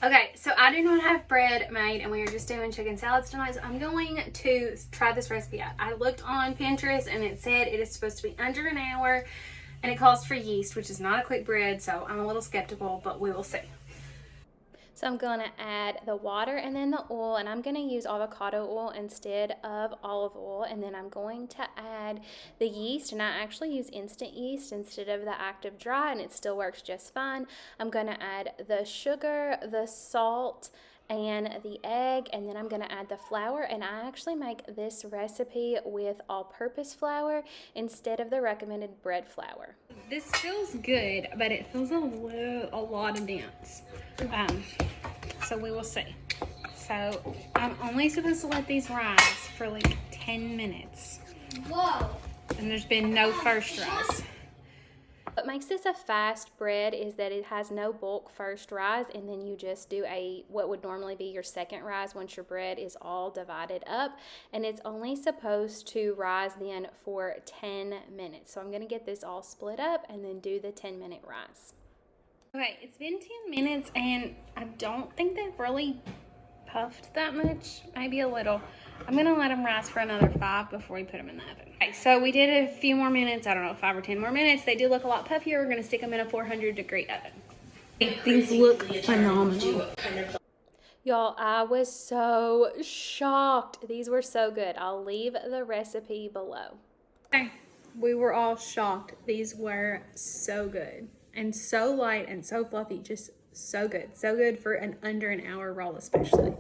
Okay, so I do not have bread made and we are just doing chicken salads tonight. So I'm going to try this recipe out. I looked on Pinterest and it said it is supposed to be under an hour and it calls for yeast, which is not a quick bread. So I'm a little skeptical, but we will see. So I'm going to add the water and then the oil, and I'm going to use avocado oil instead of olive oil. And then I'm going to add the yeast, and I actually use instant yeast instead of the active dry, and it still works just fine. I'm going to add the sugar, the salt, and the egg, and then I'm going to add the flour. And I actually make this recipe with all-purpose flour instead of the recommended bread flour. This feels good, but it feels a lot of dense. So we will see. So I'm only supposed to let these rise for like 10 minutes. Whoa. And there's been no first rise. What makes this a fast bread is that it has no bulk first rise, and then you just do what would normally be your second rise once your bread is all divided up, and it's only supposed to rise then for 10 minutes. So I'm going to get this all split up and then do the 10-minute rise. Okay, it's been 10 minutes and I don't think they've really puffed that much, maybe a little. I'm gonna let them rise for another 5 before we put them in the oven. Okay, so we did a few more minutes, I don't know, 5 or 10 more minutes. They do look a lot puffier. We're gonna stick them in a 400-degree oven. These look phenomenal. Y'all, I was so shocked. These were so good. I'll leave the recipe below. Okay, we were all shocked. These were so good and so light and so fluffy, just so good. So good for an under an hour roll especially.